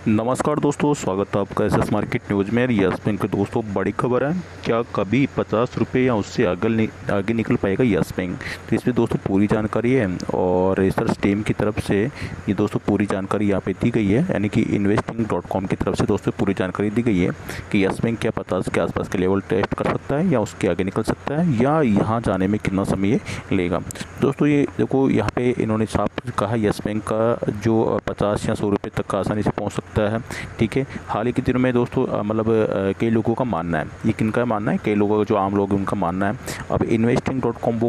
नमस्कार दोस्तों, स्वागत है आपका एसएस मार्केट न्यूज़ में। यस बैंक के दोस्तों बड़ी खबर है, क्या कभी 50 रुपये या उससे आगे निकल पाएगा यस बैंक। तो इसमें दोस्तों पूरी जानकारी है और रिसर्च टीम की तरफ से ये दोस्तों पूरी जानकारी यहाँ पे दी गई है, यानी कि investing.com की तरफ से दोस्तों पूरी जानकारी दी गई है कि यस बैंक क्या 50 के आसपास के लेवल टेस्ट कर सकता है या उसके आगे निकल सकता है या यहाँ जाने में कितना समय लेगा। दोस्तों ये देखो, यहाँ पे इन्होंने साफ कहा यस बैंक का जो 50 या 100 रुपये तक का आसानी से पहुँच सकता है। ठीक है, हाल ही के दिनों में दोस्तों मतलब कई लोगों का मानना है, ये किनका मानना है, कई लोगों का जो आम लोग हैं उनका मानना है। अब investing.com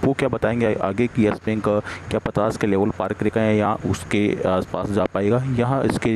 वो क्या बताएंगे आगे कि यस बैंक क्या 50 के लेवल पार करेगा या उसके आसपास जा पाएगा, यहाँ इसके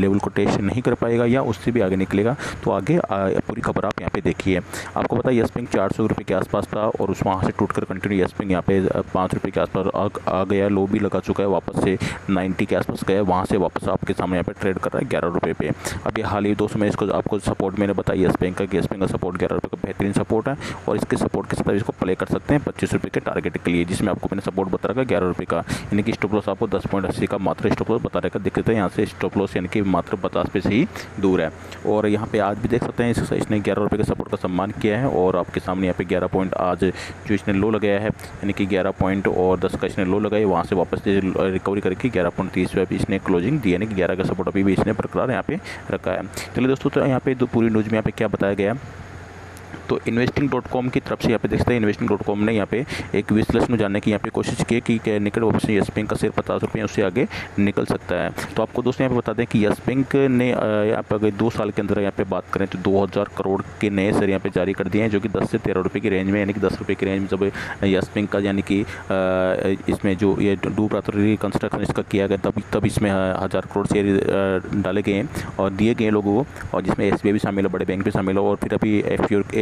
लेवल को टेस्ट नहीं कर पाएगा या उससे भी आगे निकलेगा। तो आगे पूरी खबर आप यहाँ पे देखिए। आपको पता है यस बैंक 400 रुपये के आसपास था और उस वहाँ से टूटकर कंटिन्यू यस बैंक यहाँ पे 5 रुपये के आसपास आ गया, लो भी लगा चुका है, वापस से 90 के आसपास गया, वहाँ से वापस आपके सामने यहाँ पे ट्रेड कर रहा है 11 रुपये पे। अब ये हाल ही दोस्तों मैं इसको आपको सपोर्ट मैंने बताया यस बैंक का कि यस बैंक का सपोर्ट 11 रुपये का बेहतरीन सपोर्ट है और इसके सपोर्ट के साथ इसको प्ले कर सकते हैं 25 रुपये के टारगेट के लिए, जिसमें आपको मैंने सपोर्ट बता रखा है 11 रुपये का, यानी कि स्टॉप लॉस आपको 10.80 का मात्र स्टॉप लॉस बता रखा दिख सकता है। यहाँ से स्टॉप लॉस यानी कि मात्र 50 पे से ही दूर है और यहाँ पे आज भी देख सकते हैं इसने 11 रुपये के सपोर्ट का सम्मान किया है और आपके सामने यहाँ पे 11 पॉइंट आज जो इसने लो लगाया है, यानी कि 11 पॉइंट और 10 का इसने लो लगाया, वहाँ से वापस रिकवरी करके 11.30 पे इसने क्लोजिंग दी, यानी कि 11 का सपोर्ट अभी भी इसने बरकरार यहाँ पे रखा है। चलिए दोस्तों, तो यहाँ पे पूरी न्यूज़ में यहाँ पे क्या बताया गया है, तो investing.com की तरफ से यहाँ पे देख सकते हैं investing.com ने यहाँ पे एक विश्लेषण जानने की यहाँ पे कोशिश की कि निकट भविष्य में यस बैंक का शेयर 50 रुपये उससे आगे निकल सकता है। तो आपको दोस्तों यहाँ पे बता दें कि यस बैंक ने यहाँ पे अगर 2 साल के अंदर यहाँ पे बात करें तो 2000 करोड़ के नए शेयर यहाँ पे जारी कर दिए हैं, जो कि 10 से 13 रुपये की रेंज में, यानी कि 10 रुपये की रेंज में जब यस बैंक का यानी कि इसमें जो ये रिकंस्ट्रक्शन इसका किया गया तब इसमें 1000 करोड़ शेयर डाले गए हैं और दिए गए लोगों को, और जिसमें SBI भी शामिल है, बड़े बैंक भी शामिल हो और फिर अभी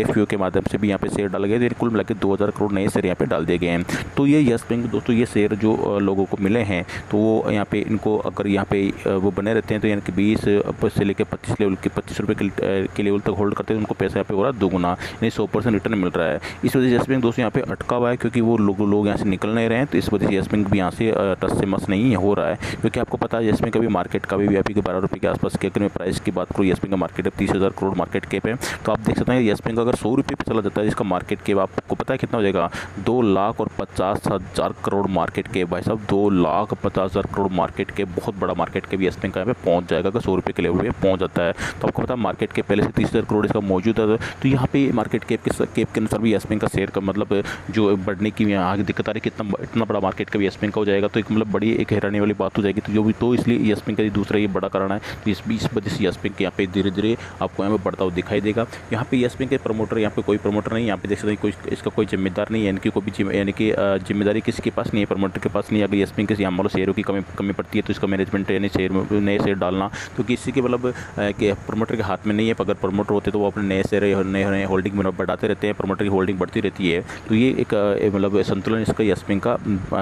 FPO के माध्यम से भी यहाँ पे शेयर डाले गए, कुल मिला के 2000 करोड़ नए शेयर यहाँ पे डाल दिए गए हैं। तो ये यस बैंक दोस्तों ये शेयर जो लोगों को मिले हैं तो वो यहाँ पे इनको अगर यहाँ पे वो बने रहते हैं तो यानी कि 20 से लेकर 25 लेवल के 25 रुपये के लेवल तक होल्ड करते हैं, उनको पैसा यहाँ पे हो रहा है दोगुना, यानी 100% रिटर्न मिल रहा है। इस वजह से यस बैंक दोस्तों यहाँ पे अटका हुआ है क्योंकि वो लोग यहाँ से निकल नहीं रहे हैं, तो इस वजह से यस बैंक भी यहाँ से टस से मस नहीं हो रहा है, क्योंकि आपको पता है यस बैंक का भी मार्केट का भी अभी 12 रुपये के आसपास के, अगर मैं प्राइस की बात करूँ यस बैंक का मार्केट है 30,000 करोड़ मार्केट कैप है। तो आप देख सकते हैं यस बैंक अगर 100 रुपये पे चला जाता है इसका मार्केट कैप, आपको पता है कितना हो जाएगा, 2,50,000 करोड़ मार्केट कैप। भाई साहब 2,50,000 करोड़ मार्केट कैप, बहुत बड़ा मार्केट कैप यस बैंक का यहाँ पे पहुँच जाएगा अगर 100 रुपये के लेवल पे पहुँच जाता है। तो आपको पता है मार्केट कैप पहले से 30,000 करोड़ इसका मौजूद है, तो यहाँ पे मार्केट कैप के अनुसार भी यस बैंक का शेयर का मतलब जो बढ़ने की यहाँ दिक्कत आ रही है, इतना बड़ा मार्केट का भी यस बैंक का हो जाएगा, तो एक मतलब बड़ी एक हैरानी वाली बात हो जाएगी। तो जो भी तो इसलिए यस बैंक का दूसरा ये बड़ा कारण है, तो इस वजह से यस बैंक यहाँ पे धीरे धीरे आपको यहाँ पे बढ़ता हुआ दिखाई देगा। यहाँ पे यस बैंक के प्रमोटर, यहाँ पे कोई प्रमोटर नहीं, यहाँ पे देख सकते हैं कोई इसका कोई जिम्मेदार नहीं है, यानी कि कोई भी यानी कि जिम्मेदारी किसी के पास नहीं है, प्रमोटर के पास नहीं है। अगर यस बैंक के यहाँ मतलब शेयरों की कमी पड़ती है तो इसका मैनेजमेंट यानी नए शेयर डालना तो किसी के मतलब प्रमोटर के हाथ में नहीं है। अगर प्रमोटर होते तो वो अपने नए शेयर नए होल्डिंग में बढ़ाते रहते हैं, प्रमोटर की होल्डिंग बढ़ती रहती है, तो ये एक मतलब संतुलन इसका यस बैंक का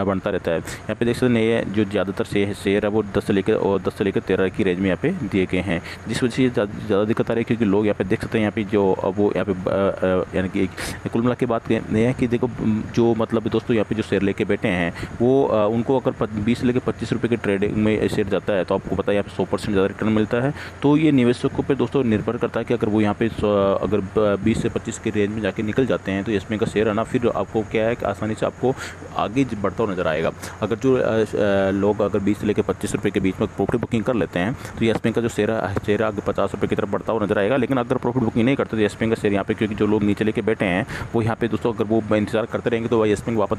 बनता रहता है। यहाँ पे देख सकते हैं नए जो ज़्यादातर शेयर है वो 10 से लेकर 13 की रेंज में यहाँ पे दिए गए हैं, जिस वजह से ज़्यादा दिक्कत आ रही है, क्योंकि लोग यहाँ पे देख सकते हैं यहाँ पे जो वो यहाँ पे यानी कि कुल मिला के बात ये है कि देखो जो मतलब दोस्तों यहाँ पे जो शेयर लेके बैठे हैं वो उनको अगर 20 से लेकर 25 रुपये के ट्रेडिंग में शेयर जाता है तो आपको पता है यहाँ पे 100% ज़्यादा रिटर्न मिलता है। तो ये निवेशकों पे दोस्तों निर्भर करता है कि अगर वो यहाँ पे अगर 20 से 25 के रेंज में जाके निकल जाते हैं तो यस बैंक का शेयर है ना, फिर आपको क्या है कि आसानी से आपको आगे बढ़ता हुआ नजर आएगा। अगर जो लोग अगर 20 से लेकर 25 रुपये के बीच में प्रॉफिट बुकिंग कर लेते हैं तो यस बैंक का जो शेयर है आगे 50 रुपये की तरफ बढ़ता हुआ नजर आएगा। लेकिन अगर प्रॉफिट बुकिंग नहीं करते तो यस बैंक का शेयर यहाँ पे, क्योंकि जो लोग नीचे लेके बैठे हैं वो यहाँ पे दोस्तों अगर वो इंतजार करते रहेंगे तो यस बैंक वापस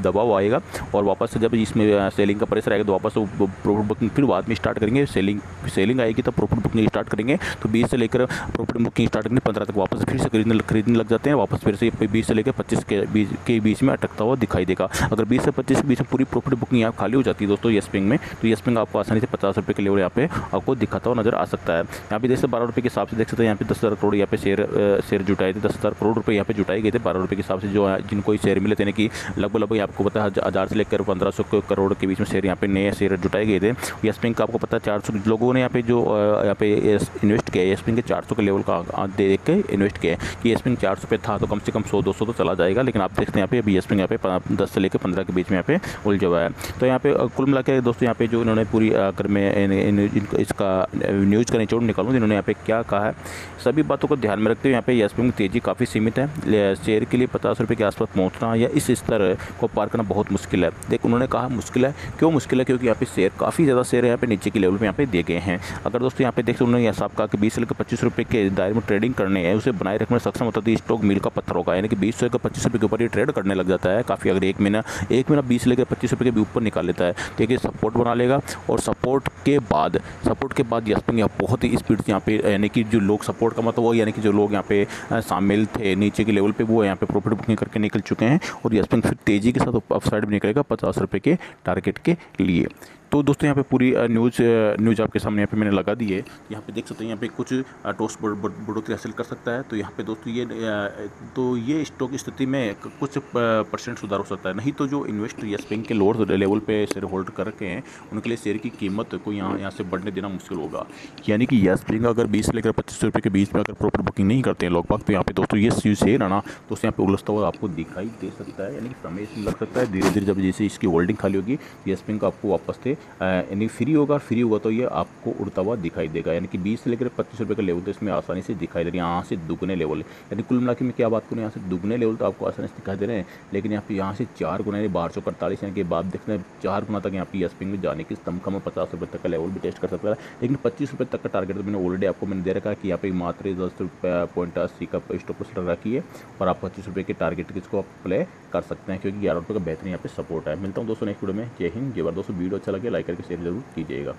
दबाव आएगा और वापस से जब इसमें सेलिंग का प्रेशर आएगा तो वापस वो प्रॉफिट बुकिंग फिर बाद में स्टार्ट करेंगे। सेलिंग आएगी तो प्रॉफिट बुकिंग स्टार्ट करेंगे, तो 20 से लेकर प्रॉफिट बुकिंग स्टार्ट करेंगे 15 तक वापस फिर से खरीदने लग जाते हैं, वापस फिर से 20 से लेकर 25 के बीच में अटकता हुआ दिखाई देगा। अगर 20 से 25 के बीच में पूरी प्रॉफिट बुकिंग यहाँ खाली हो जाती है दोस्तों यस बैंक में, तो यस बैंक आपको आसानी से 50 रुपये के लेवल यहाँ पे आपको दिखाता हुआ नजर आ सकता है। यहाँ पे देख सकते 12 रुपये के हिसाब से देख सकते हैं यहाँ पे 10,000 करोड़ यहाँ पे शेयर जुटाया जुटाए थे, 10,000 करोड़ रुपए यहाँ पे जुटाए गए थे 12 रुपये के हिसाब से, जो जिनको शेयर मिले थे, यानी कि लगभग आपको पता है 1000 से लेकर 1500 करोड़ के बीच में शेयर यहाँ पे नए शेयर जुटाए गए थे। यस बैंक का आपको पता है 400 लोगों ने यहाँ पे जो यहाँ पे इन्वेस्ट किया है, यस बैंक के 400 के लेवल का देख के इन्वेस्ट किया है कि यस बैंक 400 पे था तो कम से कम 100-200 तो चला जाएगा, लेकिन आप देखते हैं यहाँ पे अभी यस बैंक यहाँ पे 10 से लेकर 15 के बीच में यहाँ पे उलझा हुआ है। तो यहाँ पे कुल मिला के दोस्तों यहाँ पे जो इन्होंने पूरी अगर मैं इसका न्यूज़ का निचोड़ निकालूँ, इन्होंने यहाँ पे क्या कहा है, सभी बातों को ध्यान में रखते हुए यहाँ पे यस बैंक की तेज़ी काफ़ी सीमित है। शेयर के लिए 50 रुपये के आसपास पहुँचना या इस स्तर को पार करना बहुत मुश्किल है। देख उन्होंने कहा मुश्किल है, क्यों मुश्किल है, क्योंकि यहाँ पे शेयर काफ़ी ज़्यादा शेयर यहाँ पे नीचे की लेवल पे यहाँ पे दिए गए हैं। अगर दोस्तों यहाँ पे देखते उन्होंने यह साफ कहा कि 20 से लेकर 25 रुपये के दायरे में ट्रेडिंग करने हैं, उसे बनाए रखने में सक्षम होता है स्टॉक मील का पत्थर होगा, यानी कि 20 से लेकर 25 रुपये के ऊपर ये ट्रेड करने लग जाता है काफ़ी। अगर एक महीना 20 से लेकर 25 रुपये के भी ऊपर निकाल लेता है, ठीक है, सपोर्ट बना लेगा और सपोर्ट के बाद यस बैंक यहाँ बहुत ही स्पीड से यहाँ पे, यानी कि जो लोग सपोर्ट का मतलब वो, यानी कि जो लोग यहाँ पे शामिल थे नीचे के लेवल पे, वो यहाँ पे प्रॉफिट बुकिंग करके निकल चुके हैं और यस बैंक फिर तेज़ी के साथ अपसाइड में निकलेगा 50 रुपये के टारगेट के लिए। तो दोस्तों यहाँ पे पूरी न्यूज़ आपके सामने यहाँ पे मैंने लगा दी है। यहाँ पे देख सकते हैं यहाँ पे कुछ टॉस बढ़ोतरी हासिल कर सकता है। तो यहाँ पे दोस्तों ये स्टॉक की स्थिति में कुछ परसेंट सुधार हो सकता है, नहीं तो जो इन्वेस्टर यस बैंक के लोअर लेवल पे शेयर होल्ड कर रखे हैं उनके लिए शेयर की कीमत को यहाँ से बढ़ने देना मुश्किल होगा। यानी कि यस बैंक अगर 20 से लेकर 25 रुपये के बीच में अगर प्रॉपर बुकिंग नहीं करते हैं लोग बाग, तो यहाँ पे दोस्तों ये शेयर है ना दोस्तों यहाँ पे उलझता हुआ आपको दिखाई दे सकता है, यानी कि समय लग सकता है। धीरे धीरे जब जैसे इसकी होल्डिंग खाली होगी यस बैंक आपको वापस से यानी फ्री होगा तो ये आपको उड़ता हुआ दिखाई देगा, यानी कि 20 से लेकर 25 रुपये का लेवल तो इसमें आसानी से दिखाई दे रही है। यहाँ से दुगने लेवल, यानी कुल मिला के मैं क्या बात करूँ, यहाँ से दुगने लेवल तो आपको आसानी से दिखाई दे रहे हैं, लेकिन यहाँ से 4 गुना यानी 1248 यानी कि बात देखते हैं 4 गुना तक यहाँ पे यस बैंक में जाने की कम कम 50 रुपये तक का लेवल भी टेस्ट कर सकता है। लेकिन 25 रुपये तक का टारगेट तो मैंने ऑलरेडी मैंने दे रखा है कि यहाँ पे मात्र 10.80 का स्टॉप लॉस रखी है और आप 25 रुपये के टारगेट किसको आप प्ले कर सकते हैं, क्योंकि 11 रुपये का बेहतरीन यहाँ पे सपोर्ट है। मिलता हूँ दोस्तों नेक्स्ट वीडियो में। जय हिंद जय भारत। दोस्तों वीडियो अच्छा लगे लाइक करके शेयर जरूर कीजिएगा।